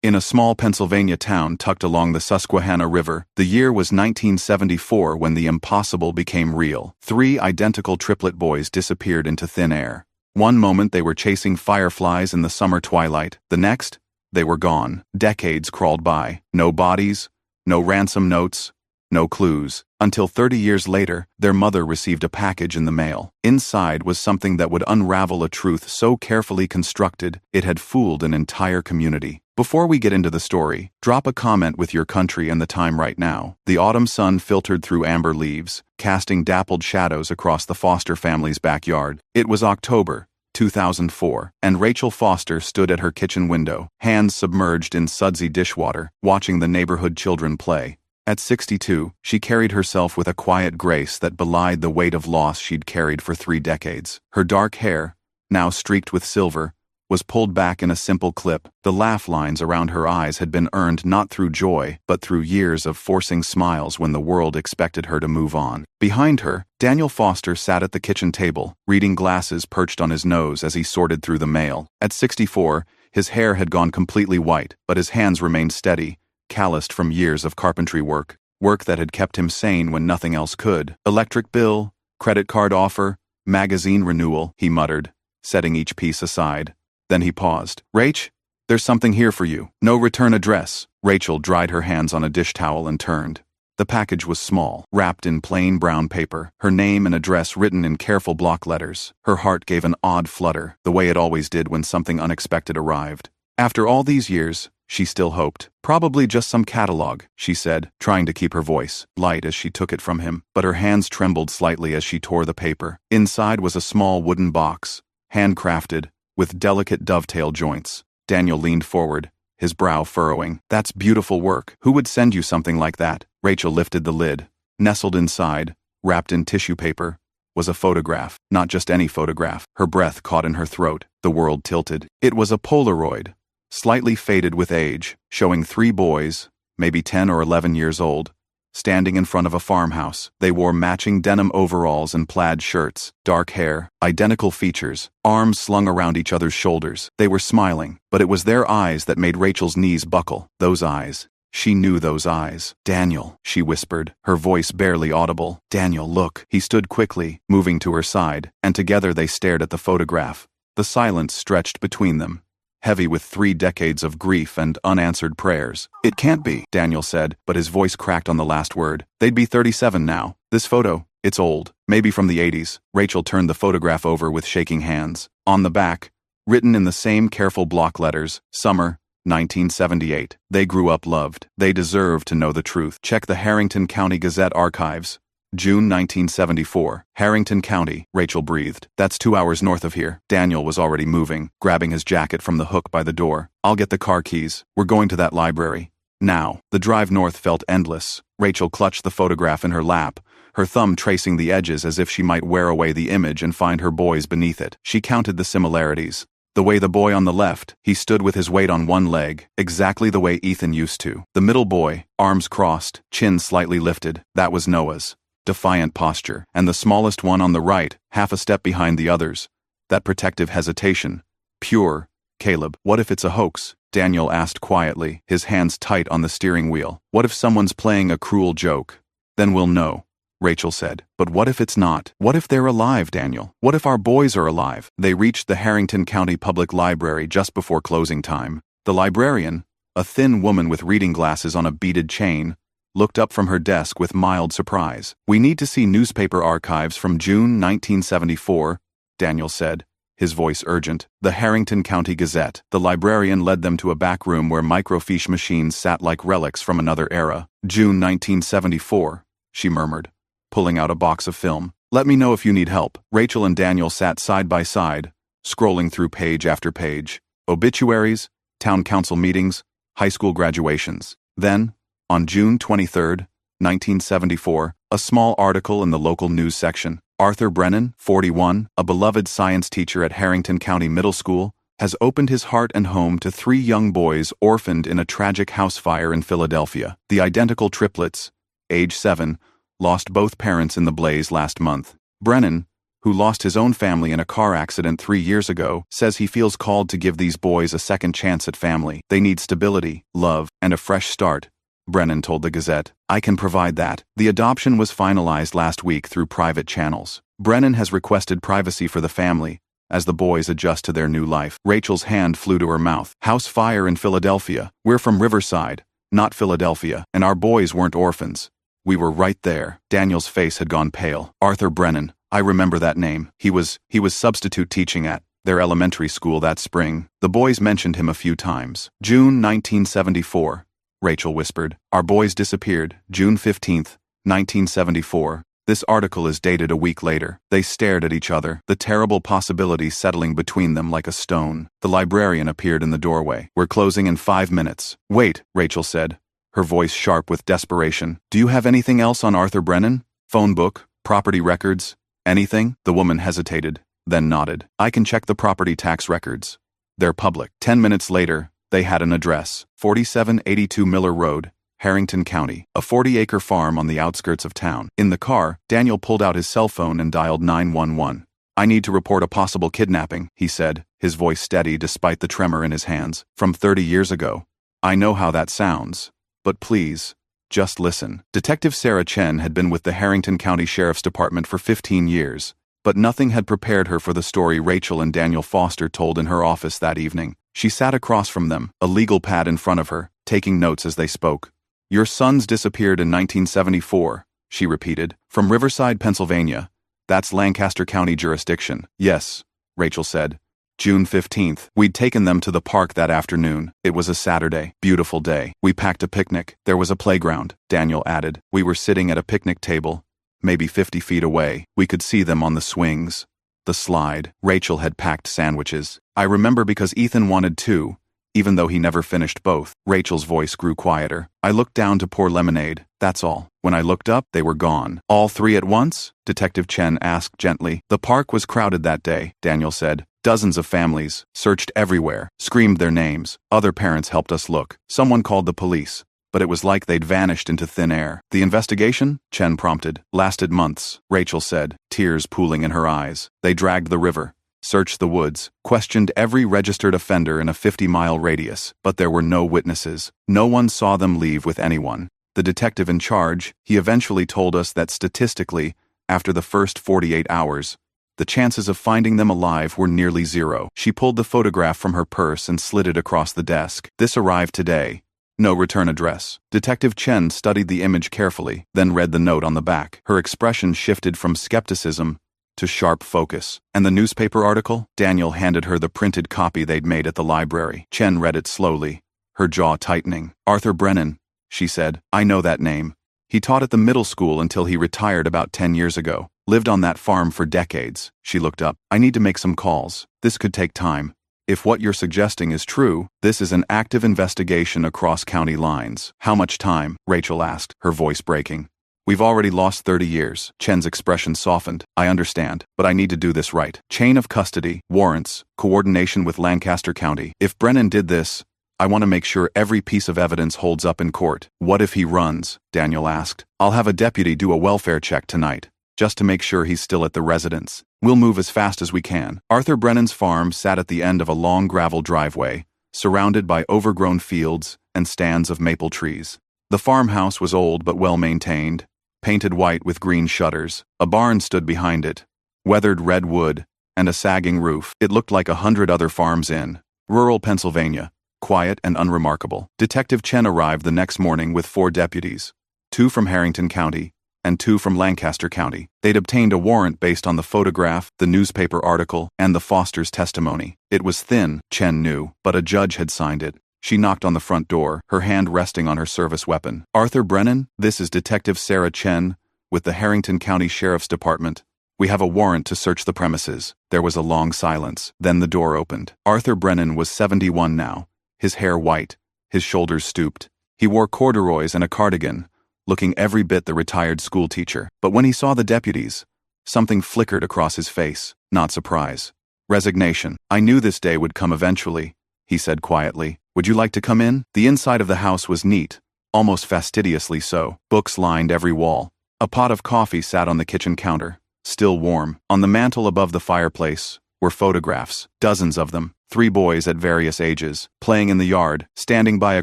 In a small Pennsylvania town tucked along the Susquehanna River, the year was 1974 when the impossible became real. 3 identical triplet boys disappeared into thin air. One moment they were chasing fireflies in the summer twilight, the next, they were gone. Decades crawled by. No bodies, no ransom notes, no clues. Until 30 years later, their mother received a package in the mail. Inside was something that would unravel a truth so carefully constructed, it had fooled an entire community. Before we get into the story, drop a comment with your country and the time right now. The autumn sun filtered through amber leaves, casting dappled shadows across the Foster family's backyard. It was October 2004, and Rachel Foster stood at her kitchen window, hands submerged in sudsy dishwater, watching the neighborhood children play. At 62, she carried herself with a quiet grace that belied the weight of loss she'd carried for 3 decades. Her dark hair, now streaked with silver, was pulled back in a simple clip. The laugh lines around her eyes had been earned not through joy, but through years of forcing smiles when the world expected her to move on. Behind her, Daniel Foster sat at the kitchen table, reading glasses perched on his nose as he sorted through the mail. At 64, his hair had gone completely white, but his hands remained steady, calloused from years of carpentry work that had kept him sane when nothing else could. Electric bill, credit card offer, magazine renewal, he muttered, setting each piece aside. Then he paused. Rach, there's something here for you. No return address. Rachel dried her hands on a dish towel and turned. The package was small, wrapped in plain brown paper, her name and address written in careful block letters. Her heart gave an odd flutter, the way it always did when something unexpected arrived. After all these years, she still hoped. Probably just some catalog, she said, trying to keep her voice light as she took it from him, but her hands trembled slightly as she tore the paper. Inside was a small wooden box, handcrafted, with delicate dovetail joints. Daniel leaned forward, his brow furrowing. That's beautiful work. Who would send you something like that? Rachel lifted the lid. Nestled inside, wrapped in tissue paper, was a photograph. Not just any photograph. Her breath caught in her throat. The world tilted. It was a Polaroid, slightly faded with age, showing 3 boys, maybe 10 or 11 years old, standing in front of a farmhouse. They wore matching denim overalls and plaid shirts, dark hair, identical features, arms slung around each other's shoulders. They were smiling, but it was their eyes that made Rachel's knees buckle. Those eyes. She knew those eyes. Daniel, she whispered, her voice barely audible. Daniel, look. He stood quickly, moving to her side, and together they stared at the photograph. The silence stretched between them, heavy with 3 decades of grief and unanswered prayers. It can't be, Daniel said, but his voice cracked on the last word. They'd be 37 now. This photo, it's old, maybe from the 80s. Rachel turned the photograph over with shaking hands. On the back, written in the same careful block letters, summer, 1978. They grew up loved. They deserve to know the truth. Check the Harrington County Gazette archives. June 1974. Harrington County, Rachel breathed. That's 2 hours north of here. Daniel was already moving, grabbing his jacket from the hook by the door. I'll get the car keys. We're going to that library. Now. The drive north felt endless. Rachel clutched the photograph in her lap, her thumb tracing the edges as if she might wear away the image and find her boys beneath it. She counted the similarities. The way the boy on the left, he stood with his weight on one leg, exactly the way Ethan used to. The middle boy, arms crossed, chin slightly lifted, that was Noah's defiant posture, and the smallest one on the right, half a step behind the others, that protective hesitation. Pure, Caleb. What if it's a hoax? Daniel asked quietly, his hands tight on the steering wheel. What if someone's playing a cruel joke? Then we'll know, Rachel said. But what if it's not? What if they're alive, Daniel? What if our boys are alive? They reached the Harrington County Public Library just before closing time. The librarian, a thin woman with reading glasses on a beaded chain, looked up from her desk with mild surprise. We need to see newspaper archives from June 1974, Daniel said, his voice urgent. The Harrington County Gazette. The librarian led them to a back room where microfiche machines sat like relics from another era. June 1974, she murmured, pulling out a box of film. Let me know if you need help. Rachel and Daniel sat side by side, scrolling through page after page. Obituaries, town council meetings, high school graduations. Then, on June 23, 1974, a small article in the local news section. Arthur Brennan, 41, a beloved science teacher at Harrington County Middle School, has opened his heart and home to 3 young boys orphaned in a tragic house fire in Philadelphia. The identical triplets, age 7, lost both parents in the blaze last month. Brennan, who lost his own family in a car accident 3 years ago, says he feels called to give these boys a second chance at family. They need stability, love, and a fresh start, Brennan told the Gazette. I can provide that. The adoption was finalized last week through private channels. Brennan has requested privacy for the family as the boys adjust to their new life. Rachel's hand flew to her mouth. House fire in Philadelphia. We're from Riverside, not Philadelphia, and our boys weren't orphans. We were right there. Daniel's face had gone pale. Arthur Brennan. I remember that name. He was substitute teaching at their elementary school that spring. The boys mentioned him a few times. June 1974, Rachel whispered. Our boys disappeared, June 15th, 1974. This article is dated a week later. They stared at each other, the terrible possibility settling between them like a stone. The librarian appeared in the doorway. We're closing in 5 minutes. Wait, Rachel said, her voice sharp with desperation. Do you have anything else on Arthur Brennan? Phone book? Property records? Anything? The woman hesitated, then nodded. I can check the property tax records. They're public. 10 minutes later, they had an address. 4782 Miller Road, Harrington County, a 40-acre farm on the outskirts of town. In the car, Daniel pulled out his cell phone and dialed 911. I need to report a possible kidnapping, he said, his voice steady despite the tremor in his hands. From 30 years ago. I know how that sounds. But please, just listen. Detective Sarah Chen had been with the Harrington County Sheriff's Department for 15 years, but nothing had prepared her for the story Rachel and Daniel Foster told in her office that evening. She sat across from them, a legal pad in front of her, taking notes as they spoke. Your sons disappeared in 1974, she repeated, from Riverside, Pennsylvania. That's Lancaster County jurisdiction. Yes, Rachel said. June 15th. We'd taken them to the park that afternoon. It was a Saturday. Beautiful day. We packed a picnic. There was a playground, Daniel added. We were sitting at a picnic table, maybe 50 feet away. We could see them on the swings, the slide. Rachel had packed sandwiches. I remember because Ethan wanted two, even though he never finished both. Rachel's voice grew quieter. I looked down to pour lemonade, that's all. When I looked up, they were gone. All three at once? Detective Chen asked gently. The park was crowded that day, Daniel said. Dozens of families, searched everywhere, screamed their names. Other parents helped us look. Someone called the police, but it was like they'd vanished into thin air. The investigation, Chen prompted, lasted months, Rachel said, tears pooling in her eyes. They dragged the river, searched the woods, questioned every registered offender in a 50-mile radius, but there were no witnesses. No one saw them leave with anyone. The detective in charge, he eventually told us that statistically, after the first 48 hours, the chances of finding them alive were nearly zero. She pulled the photograph from her purse and slid it across the desk. This arrived today. No return address. Detective Chen studied the image carefully, then read the note on the back. Her expression shifted from skepticism to sharp focus. And the newspaper article? Daniel handed her the printed copy they'd made at the library. Chen read it slowly, her jaw tightening. Arthur Brennan, she said. I know that name. He taught at the middle school until he retired about 10 years ago. Lived on that farm for decades. She looked up. I need to make some calls. This could take time. If what you're suggesting is true, this is an active investigation across county lines. How much time? Rachel asked, her voice breaking. We've already lost 30 years. Chen's expression softened. I understand, but I need to do this right. Chain of custody, warrants, coordination with Lancaster County. If Brennan did this, I want to make sure every piece of evidence holds up in court. What if he runs? Daniel asked. I'll have a deputy do a welfare check tonight, just to make sure he's still at the residence. We'll move as fast as we can. Arthur Brennan's farm sat at the end of a long gravel driveway, surrounded by overgrown fields and stands of maple trees. The farmhouse was old but well-maintained, painted white with green shutters. A barn stood behind it, weathered red wood, and a sagging roof. It looked like 100 other farms in rural Pennsylvania, quiet and unremarkable. Detective Chen arrived the next morning with 4 deputies, 2 from Harrington County, and 2 from Lancaster County. They'd obtained a warrant based on the photograph, the newspaper article, and the Foster's testimony. It was thin, Chen knew, but a judge had signed it. She knocked on the front door, her hand resting on her service weapon. Arthur Brennan, this is Detective Sarah Chen, with the Harrington County Sheriff's Department. We have a warrant to search the premises. There was a long silence. Then the door opened. Arthur Brennan was 71 now, his hair white, his shoulders stooped. He wore corduroys and a cardigan, looking every bit the retired schoolteacher. But when he saw the deputies, something flickered across his face. Not surprise. Resignation. I knew this day would come eventually, he said quietly. Would you like to come in? The inside of the house was neat, almost fastidiously so. Books lined every wall. A pot of coffee sat on the kitchen counter. still warm. On the mantel above the fireplace were photographs, dozens of them. 3 boys at various ages, playing in the yard, standing by a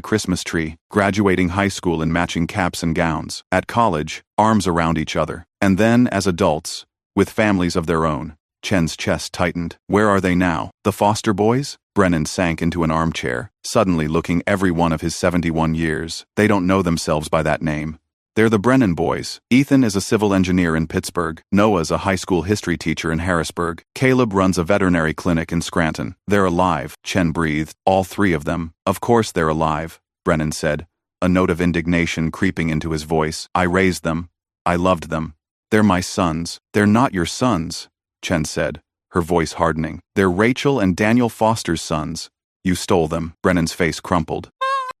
Christmas tree, graduating high school in matching caps and gowns, at college, arms around each other, and then, as adults, with families of their own. Chen's chest tightened. Where are they now? The foster boys? Brennan sank into an armchair, suddenly looking every one of his 71 years. They don't know themselves by that name. They're the Brennan boys. Ethan is a civil engineer in Pittsburgh. Noah's a high school history teacher in Harrisburg. Caleb runs a veterinary clinic in Scranton. They're alive, Chen breathed. All 3 of them. Of course they're alive, Brennan said, a note of indignation creeping into his voice. I raised them. I loved them. They're my sons. They're not your sons, Chen said, her voice hardening. They're Rachel and Daniel Foster's sons. You stole them. Brennan's face crumpled.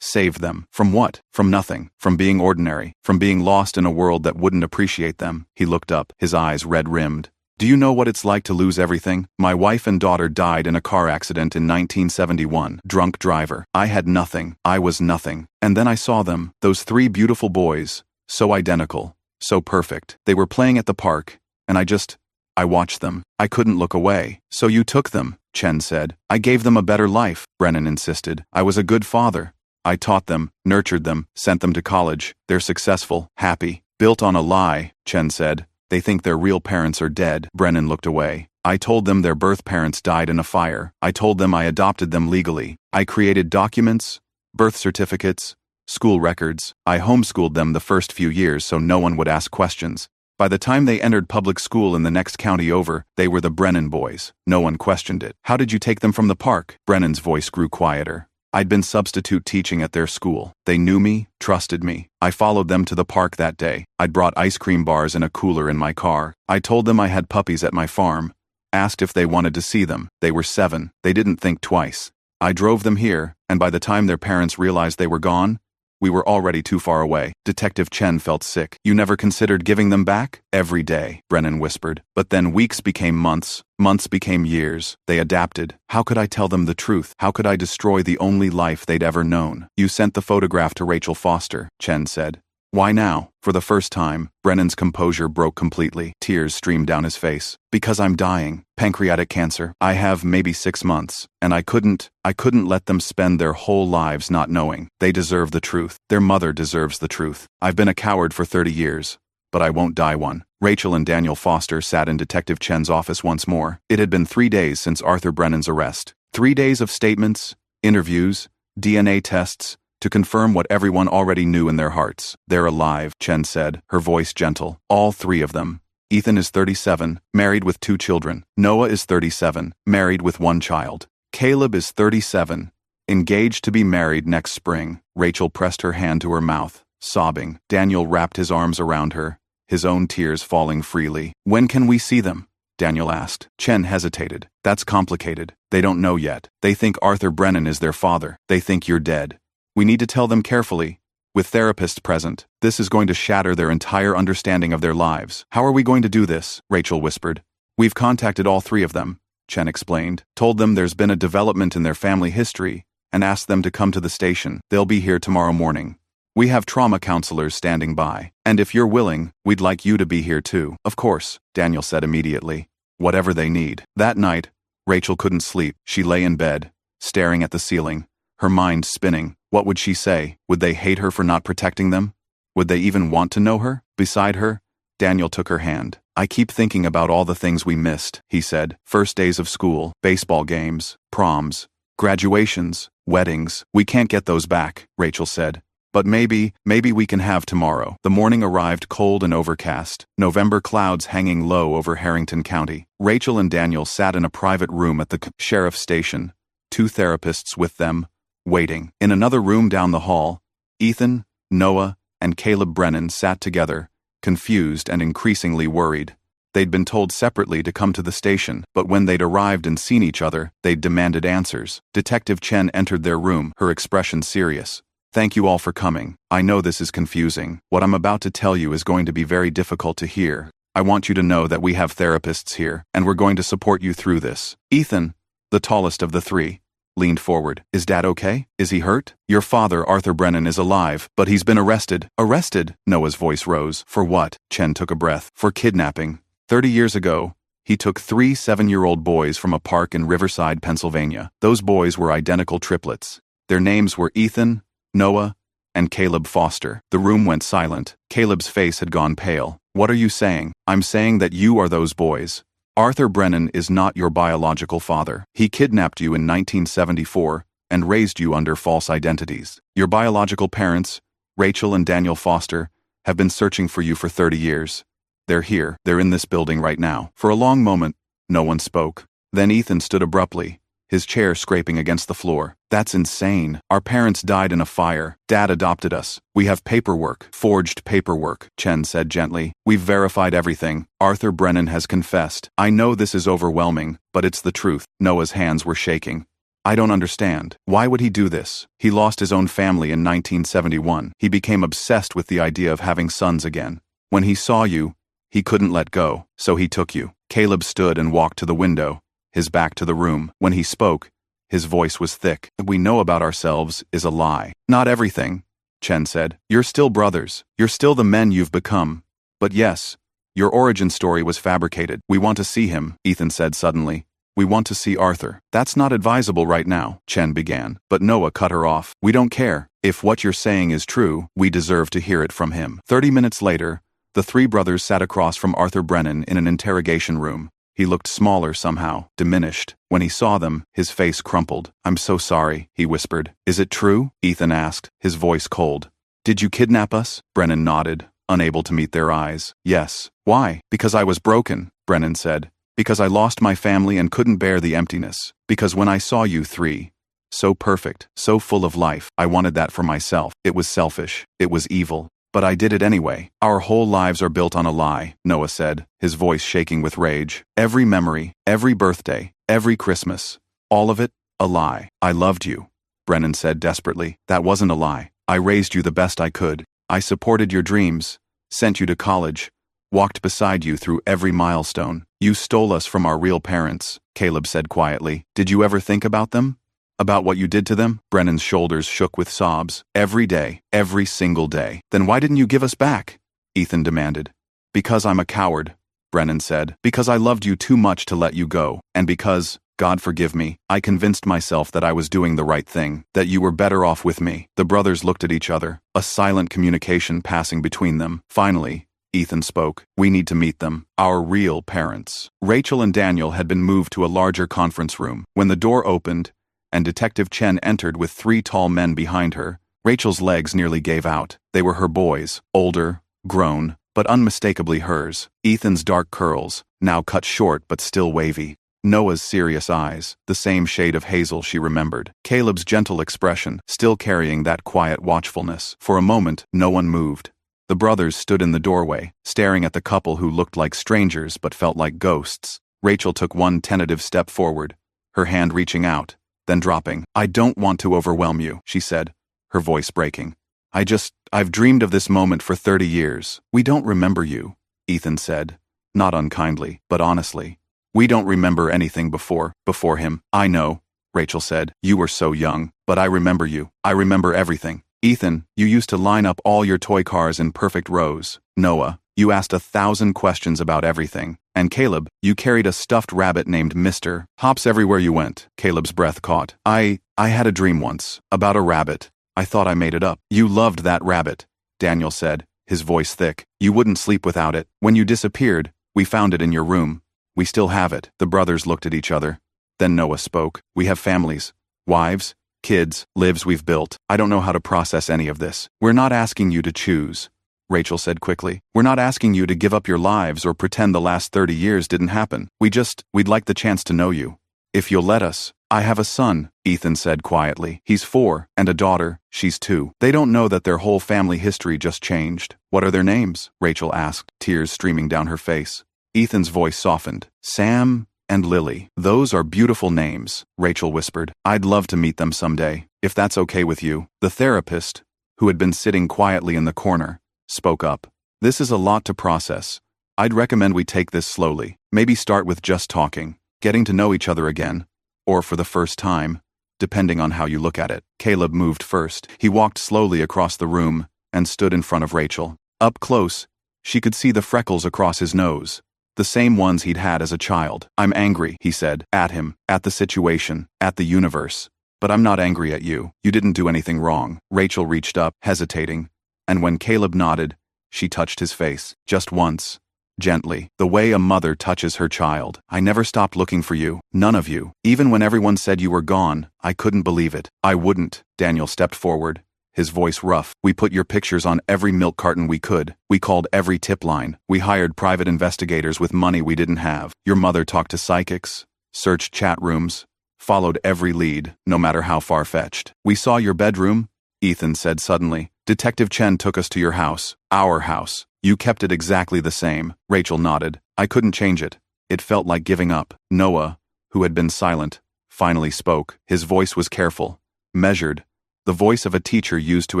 Saved them. From what? From nothing. From being ordinary. From being lost in a world that wouldn't appreciate them. He looked up, his eyes red-rimmed. Do you know what it's like to lose everything? My wife and daughter died in a car accident in 1971. Drunk driver. I had nothing. I was nothing. And then I saw them, those 3 beautiful boys. So identical. So perfect. They were playing at the park. And I watched them. I couldn't look away. So you took them, Chen said. I gave them a better life, Brennan insisted. I was a good father. I taught them, nurtured them, sent them to college. They're successful, happy. Built on a lie, Chen said. They think their real parents are dead. Brennan looked away. I told them their birth parents died in a fire. I told them I adopted them legally. I created documents, birth certificates, school records. I homeschooled them the first few years so no one would ask questions. By the time they entered public school in the next county over, they were the Brennan boys. No one questioned it. How did you take them from the park? Brennan's voice grew quieter. I'd been substitute teaching at their school. They knew me, trusted me. I followed them to the park that day. I'd brought ice cream bars in a cooler in my car. I told them I had puppies at my farm. Asked if they wanted to see them. They were 7. They didn't think twice. I drove them here, and by the time their parents realized they were gone, we were already too far away. Detective Chen felt sick. You never considered giving them back? Every day, Brennan whispered. But then weeks became months. Months became years. They adapted. How could I tell them the truth? How could I destroy the only life they'd ever known? You sent the photograph to Rachel Foster, Chen said. Why now? For the first time, Brennan's composure broke completely. Tears streamed down his face. Because I'm dying. Pancreatic cancer. I have maybe 6 months. And I couldn't let them spend their whole lives not knowing. They deserve the truth. Their mother deserves the truth. I've been a coward for 30 years. But I won't die one. Rachel and Daniel Foster sat in Detective Chen's office once more. It had been 3 days since Arthur Brennan's arrest. 3 days of statements, interviews, DNA tests, to confirm what everyone already knew in their hearts. They're alive, Chen said, her voice gentle. All 3 of them. Ethan is 37, married with 2 children. Noah is 37, married with 1 child. Caleb is 37, engaged to be married next spring. Rachel pressed her hand to her mouth, sobbing. Daniel wrapped his arms around her, his own tears falling freely. When can we see them? Daniel asked. Chen hesitated. That's complicated. They don't know yet. They think Arthur Brennan is their father. They think you're dead. We need to tell them carefully. With therapists present, this is going to shatter their entire understanding of their lives. How are we going to do this? Rachel whispered. We've contacted all 3 of them, Chen explained. Told them there's been a development in their family history, and asked them to come to the station. They'll be here tomorrow morning. We have trauma counselors standing by. And if you're willing, we'd like you to be here too. Of course, Daniel said immediately. Whatever they need. That night, Rachel couldn't sleep. She lay in bed, staring at the ceiling, her mind spinning. What would she say? Would they hate her for not protecting them? Would they even want to know her? Beside her, Daniel took her hand. I keep thinking about all the things we missed, he said. First days of school, baseball games, proms, graduations, weddings. We can't get those back, Rachel said. But maybe we can have tomorrow. The morning arrived cold and overcast, November clouds hanging low over Harrington County. Rachel and Daniel sat in a private room at the sheriff's station, 2 therapists with them, waiting. In another room down the hall, Ethan, Noah, and Caleb Brennan sat together, confused and increasingly worried. They'd been told separately to come to the station, but when they'd arrived and seen each other, they'd demanded answers. Detective Chen entered their room, her expression serious. Thank you all for coming. I know this is confusing. What I'm about to tell you is going to be very difficult to hear. I want you to know that we have therapists here, and we're going to support you through this. Ethan, the tallest of the 3, leaned forward. Is Dad okay? Is he hurt? Your father, Arthur Brennan, is alive, but he's been arrested. Arrested? Noah's voice rose. For what? Chen took a breath. For kidnapping. 30 years ago, he took 3 7-year-old boys from a park in Riverside, Pennsylvania. Those boys were identical triplets. Their names were Ethan, Noah, and Caleb Foster. The room went silent. Caleb's face had gone pale. What are you saying? I'm saying that you are those boys. Arthur Brennan is not your biological father. He kidnapped you in 1974 and raised you under false identities. Your biological parents, Rachel and Daniel Foster, have been searching for you for 30 years. They're here. They're in this building right now. For a long moment, no one spoke. Then Ethan stood abruptly, his chair scraping against the floor. That's insane. Our parents died in a fire. Dad adopted us. We have paperwork. Forged paperwork, Chen said gently. We've verified everything. Arthur Brennan has confessed. I know this is overwhelming, but it's the truth. Noah's hands were shaking. I don't understand. Why would he do this? He lost his own family in 1971. He became obsessed with the idea of having sons again. When he saw you, he couldn't let go, so he took you. Caleb stood and walked to the window, his back to the room. When he spoke, his voice was thick. What we know about ourselves is a lie. Not everything, Chen said. You're still brothers. You're still the men you've become. But yes, your origin story was fabricated. We want to see him, Ethan said suddenly. We want to see Arthur. That's not advisable right now, Chen began. But Noah cut her off. We don't care. If what you're saying is true, we deserve to hear it from him. 30 minutes later, the 3 brothers sat across from Arthur Brennan in an interrogation room. He looked smaller somehow, diminished. When he saw them, his face crumpled. I'm so sorry, he whispered. Is it true? Ethan asked, his voice cold. Did you kidnap us? Brennan nodded, unable to meet their eyes. Yes. Why? Because I was broken, Brennan said. Because I lost my family and couldn't bear the emptiness. Because when I saw you 3, so perfect, so full of life, I wanted that for myself. It was selfish. It was evil. But I did it anyway. Our whole lives are built on a lie, Noah said, his voice shaking with rage. Every memory, every birthday, every Christmas, all of it, a lie. I loved you, Brennan said desperately. That wasn't a lie. I raised you the best I could. I supported your dreams, sent you to college, walked beside you through every milestone. You stole us from our real parents, Caleb said quietly. Did you ever think about them? About what you did to them? Brennan's shoulders shook with sobs. Every day, every single day. Then why didn't you give us back? Ethan demanded. Because I'm a coward, Brennan said. Because I loved you too much to let you go. And because, God forgive me, I convinced myself that I was doing the right thing, that you were better off with me. The brothers looked at each other, a silent communication passing between them. Finally, Ethan spoke. We need to meet them. Our real parents. Rachel and Daniel had been moved to a larger conference room. When the door opened, and Detective Chen entered with 3 tall men behind her, Rachel's legs nearly gave out. They were her boys, older, grown, but unmistakably hers. Ethan's dark curls, now cut short but still wavy. Noah's serious eyes, the same shade of hazel she remembered. Caleb's gentle expression, still carrying that quiet watchfulness. For a moment, no one moved. The brothers stood in the doorway, staring at the couple who looked like strangers but felt like ghosts. Rachel took one tentative step forward, her hand reaching out, then dropping. I don't want to overwhelm you, she said, her voice breaking. I've dreamed of this moment for 30 years. We don't remember you, Ethan said, not unkindly, but honestly. We don't remember anything before him. I know, Rachel said. You were so young, but I remember you. I remember everything. Ethan, you used to line up all your toy cars in perfect rows. Noah, you asked 1,000 questions about everything. And Caleb, you carried a stuffed rabbit named Mr. Hops everywhere you went. Caleb's breath caught. I had a dream once, about a rabbit. I thought I made it up. You loved that rabbit, Daniel said, his voice thick. You wouldn't sleep without it. When you disappeared, we found it in your room. We still have it. The brothers looked at each other. Then Noah spoke. We have families, wives, kids, lives we've built. I don't know how to process any of this. We're not asking you to choose, Rachel said quickly. We're not asking you to give up your lives or pretend the last 30 years didn't happen. We'd like the chance to know you. If you'll let us. I have a son, Ethan said quietly. He's 4, and a daughter, she's 2. They don't know that their whole family history just changed. What are their names? Rachel asked, tears streaming down her face. Ethan's voice softened. Sam and Lily. Those are beautiful names, Rachel whispered. I'd love to meet them someday, if that's okay with you. The therapist, who had been sitting quietly in the corner, spoke up. This is a lot to process. I'd recommend we take this slowly. Maybe start with just talking, getting to know each other again, or for the first time, depending on how you look at it. Caleb moved first. He walked slowly across the room and stood in front of Rachel. Up close, she could see the freckles across his nose, The same ones he'd had as a child. I'm angry, he said, at him, at the situation, at the universe. But I'm not angry at you. You didn't do anything wrong. Rachel reached up, hesitating, and when Caleb nodded, she touched his face, just once. Gently, the way a mother touches her child. I never stopped looking for you, none of you. Even when everyone said you were gone, I couldn't believe it. I wouldn't. Daniel stepped forward, his voice rough. We put your pictures on every milk carton we could. We called every tip line. We hired private investigators with money we didn't have. Your mother talked to psychics, searched chat rooms, followed every lead, no matter how far-fetched. We saw your bedroom, Ethan said suddenly. Detective Chen took us to your house, our house. You kept it exactly the same. Rachel nodded. I couldn't change it. It felt like giving up. Noah, who had been silent, finally spoke. His voice was careful, measured, the voice of a teacher used to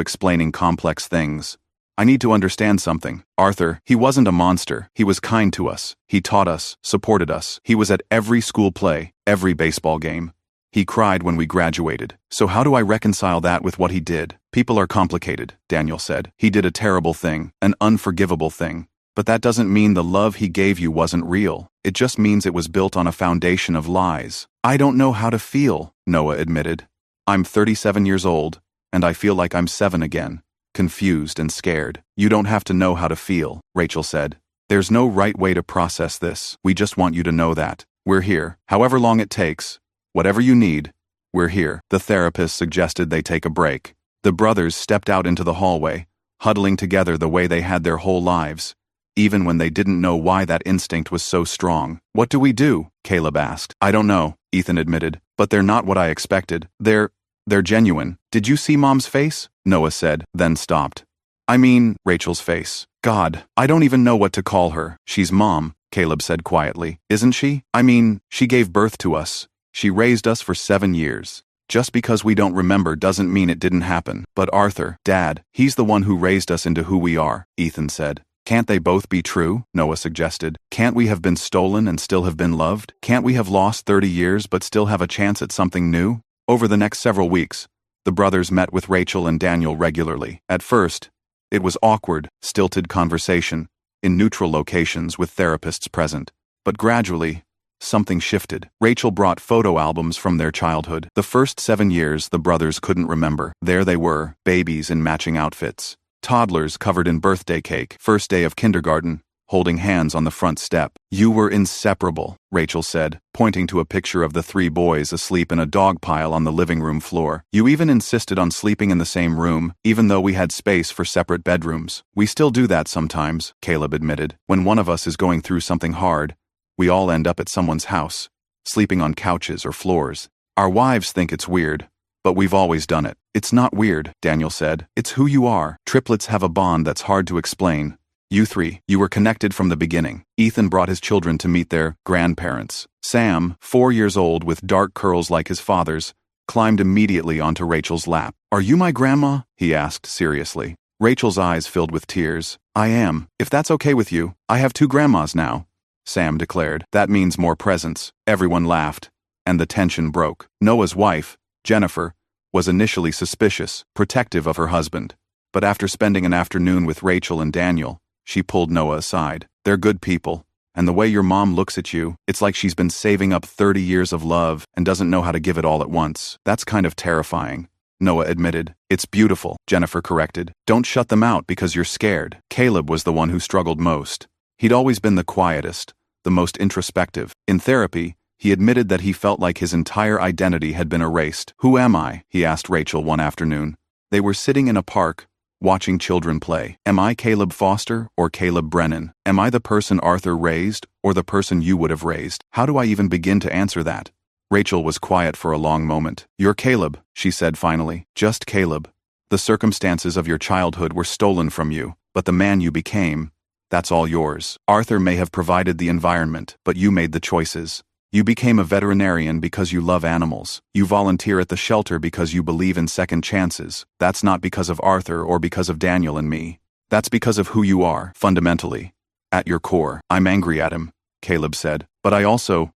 explaining complex things. I need to understand something. Arthur, he wasn't a monster. He was kind to us. He taught us, supported us. He was at every school play, every baseball game. He cried when we graduated. So how do I reconcile that with what he did? People are complicated, Daniel said. He did a terrible thing, an unforgivable thing. But that doesn't mean the love he gave you wasn't real. It just means it was built on a foundation of lies. I don't know how to feel, Noah admitted. I'm 37 years old, and I feel like I'm 7 again, confused and scared. You don't have to know how to feel, Rachel said. There's no right way to process this. We just want you to know that. We're here, however long it takes. Whatever you need, we're here. The therapist suggested they take a break. The brothers stepped out into the hallway, huddling together the way they had their whole lives, even when they didn't know why that instinct was so strong. What do we do? Caleb asked. I don't know, Ethan admitted, but they're not what I expected. They're genuine. Did you see Mom's face? Noah said, then stopped. I mean, Rachel's face. God, I don't even know what to call her. She's Mom, Caleb said quietly. Isn't she? I mean, she gave birth to us. She raised us for 7 years. Just because we don't remember doesn't mean it didn't happen. But Arthur, Dad, he's the one who raised us into who we are, Ethan said. Can't they both be true? Noah suggested. Can't we have been stolen and still have been loved? Can't we have lost 30 years but still have a chance at something new? Over the next several weeks, the brothers met with Rachel and Daniel regularly. At first, it was awkward, stilted conversation, in neutral locations with therapists present. But gradually, something shifted. Rachel brought photo albums from their childhood. The first 7 years the brothers couldn't remember. There they were, babies in matching outfits. Toddlers covered in birthday cake. First day of kindergarten, holding hands on the front step. You were inseparable, Rachel said, pointing to a picture of the 3 boys asleep in a dog pile on the living room floor. You even insisted on sleeping in the same room, even though we had space for separate bedrooms. We still do that sometimes, Caleb admitted. When one of us is going through something hard, we all end up at someone's house, sleeping on couches or floors. Our wives think it's weird, but we've always done it. It's not weird, Daniel said. It's who you are. Triplets have a bond that's hard to explain. You 3, you were connected from the beginning. Ethan brought his children to meet their grandparents. Sam, 4 years old with dark curls like his father's, climbed immediately onto Rachel's lap. Are you my grandma? He asked seriously. Rachel's eyes filled with tears. I am. If that's okay with you, I have 2 grandmas now, Sam declared. That means more presents. Everyone laughed, and the tension broke. Noah's wife, Jennifer, was initially suspicious, protective of her husband. But after spending an afternoon with Rachel and Daniel, she pulled Noah aside. They're good people, and the way your mom looks at you, it's like she's been saving up 30 years of love and doesn't know how to give it all at once. That's kind of terrifying, Noah admitted. It's beautiful, Jennifer corrected. Don't shut them out because you're scared. Caleb was the one who struggled most. He'd always been the quietest, the most introspective. In therapy, he admitted that he felt like his entire identity had been erased. Who am I? He asked Rachel one afternoon. They were sitting in a park, watching children play. Am I Caleb Foster or Caleb Brennan? Am I the person Arthur raised or the person you would have raised? How do I even begin to answer that? Rachel was quiet for a long moment. You're Caleb, she said finally. Just Caleb. The circumstances of your childhood were stolen from you, but the man you became, that's all yours. Arthur may have provided the environment, but you made the choices. You became a veterinarian because you love animals. You volunteer at the shelter because you believe in second chances. That's not because of Arthur or because of Daniel and me. That's because of who you are, fundamentally. At your core. I'm angry at him, Caleb said. But I also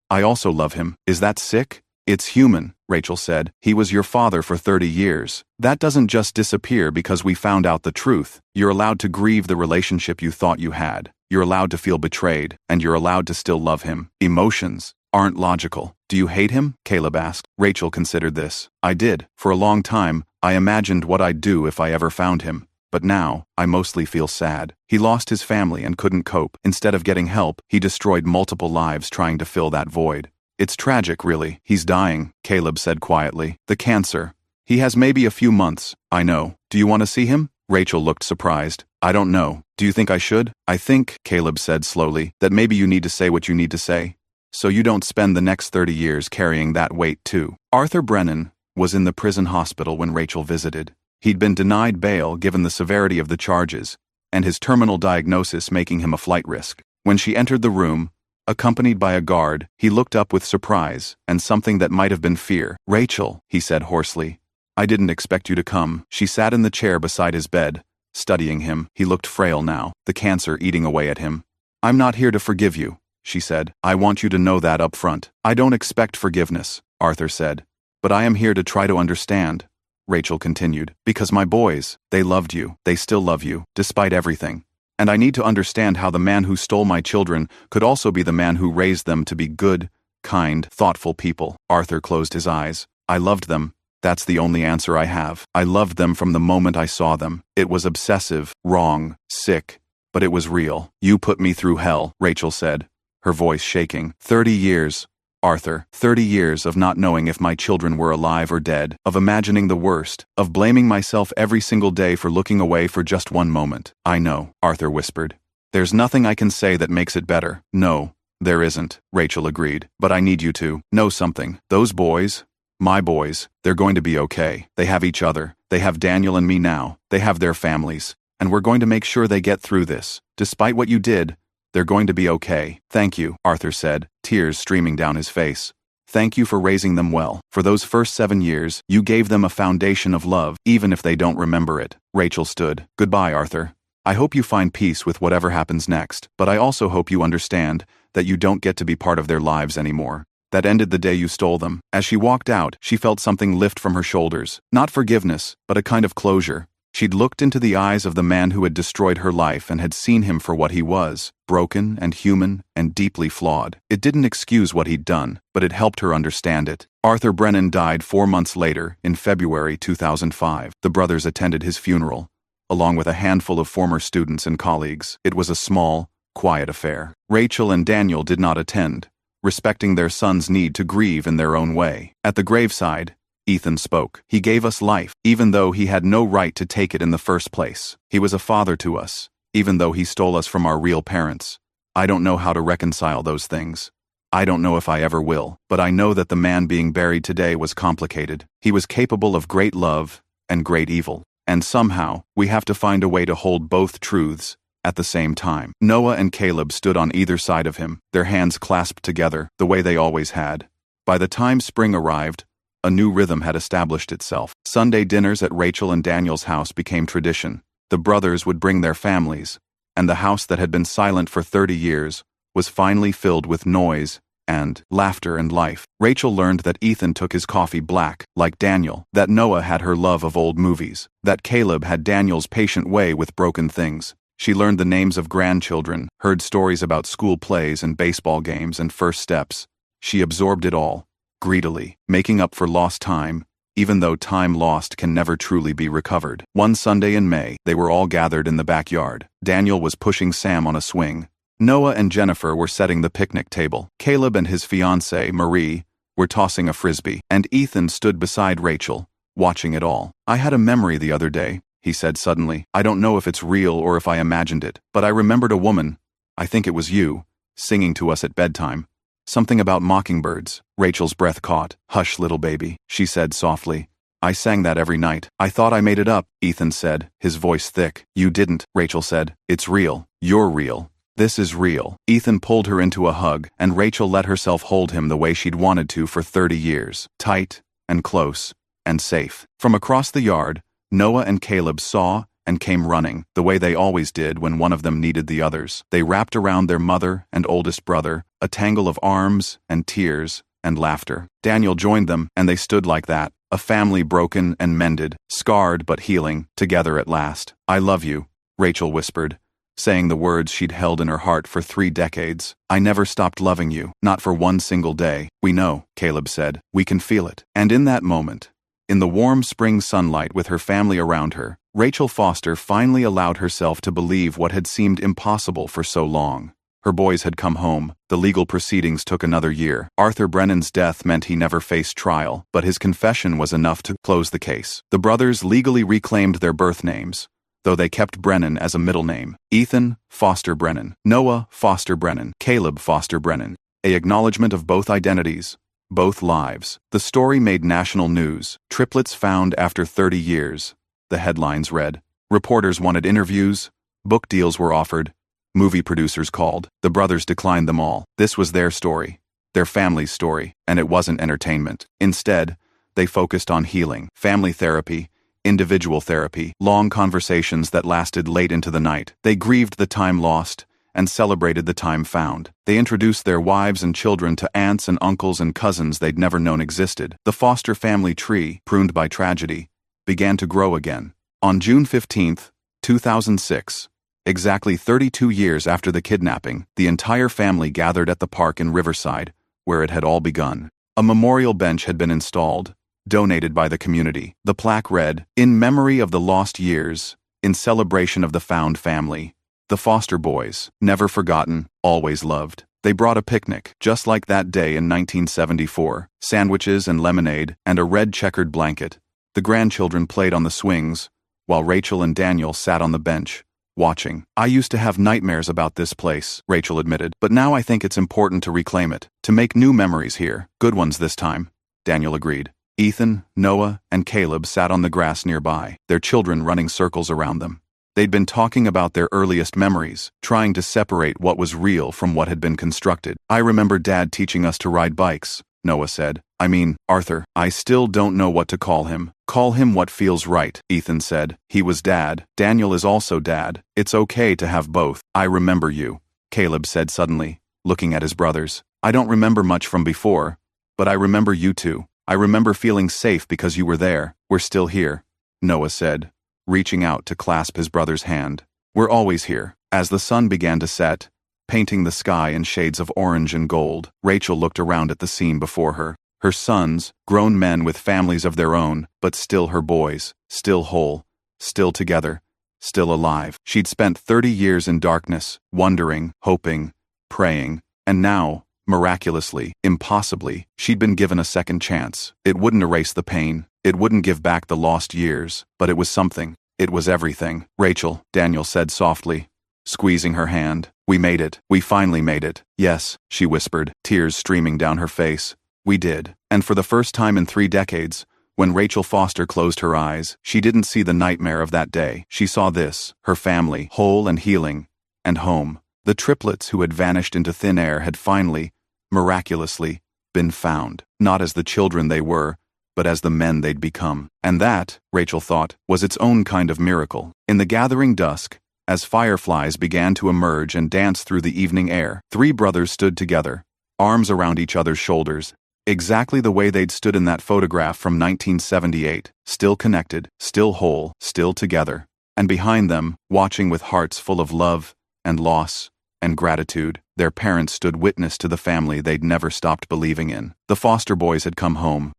love him. Is that sick? It's human, Rachel said. He was your father for 30 years. That doesn't just disappear because we found out the truth. You're allowed to grieve the relationship you thought you had. You're allowed to feel betrayed, and you're allowed to still love him. Emotions aren't logical. Do you hate him? Caleb asked. Rachel considered this. I did. For a long time, I imagined what I'd do if I ever found him. But now, I mostly feel sad. He lost his family and couldn't cope. Instead of getting help, he destroyed multiple lives trying to fill that void. It's tragic, really. He's dying, Caleb said quietly. The cancer. He has maybe a few months. I know. Do you want to see him? Rachel looked surprised. I don't know. Do you think I should? I think, Caleb said slowly, that maybe you need to say what you need to say, so you don't spend the next 30 years carrying that weight too. Arthur Brennan was in the prison hospital when Rachel visited. He'd been denied bail given the severity of the charges, and his terminal diagnosis making him a flight risk. When she entered the room, accompanied by a guard, he looked up with surprise and something that might have been fear. Rachel, he said hoarsely, I didn't expect you to come. She sat in the chair beside his bed, studying him. He looked frail now, the cancer eating away at him. I'm not here to forgive you, she said. I want you to know that up front. I don't expect forgiveness, Arthur said. But I am here to try to understand, Rachel continued, because my boys, they loved you. They still love you, despite everything. And I need to understand how the man who stole my children could also be the man who raised them to be good, kind, thoughtful people. Arthur closed his eyes. I loved them. That's the only answer I have. I loved them from the moment I saw them. It was obsessive, wrong, sick, but it was real. You put me through hell, Rachel said, her voice shaking. 30 years, Arthur. 30 years of not knowing if my children were alive or dead, of imagining the worst, of blaming myself every single day for looking away for just one moment. I know, Arthur whispered. There's nothing I can say that makes it better. No, there isn't, Rachel agreed. But I need you to know something. Those boys, my boys, they're going to be okay. They have each other. They have Daniel and me now. They have their families. And we're going to make sure they get through this. Despite what you did, they're going to be okay. Thank you, Arthur said, tears streaming down his face. Thank you for raising them well. For those first 7 years, you gave them a foundation of love, even if they don't remember it. Rachel stood. Goodbye, Arthur. I hope you find peace with whatever happens next, but I also hope you understand that you don't get to be part of their lives anymore. That ended the day you stole them. As she walked out, she felt something lift from her shoulders. Not forgiveness, but a kind of closure. She'd looked into the eyes of the man who had destroyed her life and had seen him for what he was, broken and human and deeply flawed. It didn't excuse what he'd done, but it helped her understand it. Arthur Brennan died 4 months later, in February 2005. The brothers attended his funeral, along with a handful of former students and colleagues. It was a small, quiet affair. Rachel and Daniel did not attend, respecting their son's need to grieve in their own way. At the graveside, Ethan spoke. He gave us life, even though he had no right to take it in the first place. He was a father to us, even though he stole us from our real parents. I don't know how to reconcile those things. I don't know if I ever will, but I know that the man being buried today was complicated. He was capable of great love and great evil. And somehow, we have to find a way to hold both truths at the same time. Noah and Caleb stood on either side of him, their hands clasped together, the way they always had. By the time spring arrived, a new rhythm had established itself. Sunday dinners at Rachel and Daniel's house became tradition. The brothers would bring their families, and the house that had been silent for 30 years was finally filled with noise and laughter and life. Rachel learned that Ethan took his coffee black, like Daniel, that Noah had her love of old movies, that Caleb had Daniel's patient way with broken things. She learned the names of grandchildren, heard stories about school plays and baseball games and first steps. She absorbed it all, greedily, making up for lost time, even though time lost can never truly be recovered. One Sunday in May, they were all gathered in the backyard. Daniel was pushing Sam on a swing. Noah and Jennifer were setting the picnic table. Caleb and his fiancée, Marie, were tossing a frisbee, and Ethan stood beside Rachel, watching it all. I had a memory the other day, he said suddenly. I don't know if it's real or if I imagined it, but I remembered a woman, I think it was you, singing to us at bedtime. Something about mockingbirds. Rachel's breath caught. Hush, little baby, she said softly. I sang that every night. I thought I made it up, Ethan said, his voice thick. You didn't, Rachel said. It's real. You're real. This is real. Ethan pulled her into a hug, and Rachel let herself hold him the way she'd wanted to for 30 years. Tight, and close, and safe. From across the yard, Noah and Caleb saw and came running, the way they always did when one of them needed the others. They wrapped around their mother and oldest brother, a tangle of arms and tears and laughter. Daniel joined them, and they stood like that, a family broken and mended, scarred but healing, together at last. I love you, Rachel whispered, saying the words she'd held in her heart for 3 decades. "I never stopped loving you, not for one single day." "We know," Caleb said. "We can feel it." And in that moment, in the warm spring sunlight with her family around her, Rachel Foster finally allowed herself to believe what had seemed impossible for so long. Her boys had come home. The legal proceedings took another year. Arthur Brennan's death meant he never faced trial, but his confession was enough to close the case. The brothers legally reclaimed their birth names, though they kept Brennan as a middle name. Ethan Foster Brennan, Noah Foster Brennan, Caleb Foster Brennan. An acknowledgement of both identities, both lives. The story made national news. Triplets found after 30 years. The headlines read. Reporters wanted interviews. Book deals were offered. Movie producers called. The brothers declined them all. This was their story, their family's story, and it wasn't entertainment. Instead, they focused on healing, family therapy, individual therapy, long conversations that lasted late into the night. They grieved the time lost and celebrated the time found. They introduced their wives and children to aunts and uncles and cousins they'd never known existed. The Foster family tree, pruned by tragedy, began to grow again. On June 15, 2006, exactly 32 years after the kidnapping, the entire family gathered at the park in Riverside, where it had all begun. A memorial bench had been installed, donated by the community. The plaque read, "In memory of the lost years, in celebration of the found family. The Foster boys, never forgotten, always loved." They brought a picnic, just like that day in 1974, sandwiches and lemonade, and a red checkered blanket. The grandchildren played on the swings, while Rachel and Daniel sat on the bench, watching. "I used to have nightmares about this place," Rachel admitted, "but now I think it's important to reclaim it, to make new memories here, good ones this time," Daniel agreed. Ethan, Noah, and Caleb sat on the grass nearby, their children running circles around them. They'd been talking about their earliest memories, trying to separate what was real from what had been constructed. "I remember Dad teaching us to ride bikes," Noah said. "I mean, Arthur. I still don't know what to call him." "Call him what feels right," Ethan said. "He was Dad. Daniel is also Dad. It's okay to have both." "I remember you," Caleb said suddenly, looking at his brothers. "I don't remember much from before, but I remember you two. I remember feeling safe because you were there." "We're still here," Noah said, reaching out to clasp his brother's hand. "We're always here." As the sun began to set, painting the sky in shades of orange and gold, Rachel looked around at the scene before her. Her sons, grown men with families of their own, but still her boys, still whole, still together, still alive. She'd spent 30 years in darkness, wondering, hoping, praying, and now, miraculously, impossibly, she'd been given a second chance. It wouldn't erase the pain, it wouldn't give back the lost years, but it was something. It was everything. "Rachel," Daniel said softly, squeezing her hand. "We made it. We finally made it." "Yes," she whispered, tears streaming down her face. "We did." And for the first time in 3 decades, when Rachel Foster closed her eyes, she didn't see the nightmare of that day. She saw this, her family, whole and healing, and home. The triplets who had vanished into thin air had finally, miraculously, been found, not as the children they were, but as the men they'd become. And that, Rachel thought, was its own kind of miracle. In the gathering dusk, as fireflies began to emerge and dance through the evening air, 3 brothers stood together, arms around each other's shoulders, exactly the way they'd stood in that photograph from 1978, still connected, still whole, still together. And behind them, watching with hearts full of love and loss and gratitude, their parents stood witness to the family they'd never stopped believing in. The Foster boys had come home,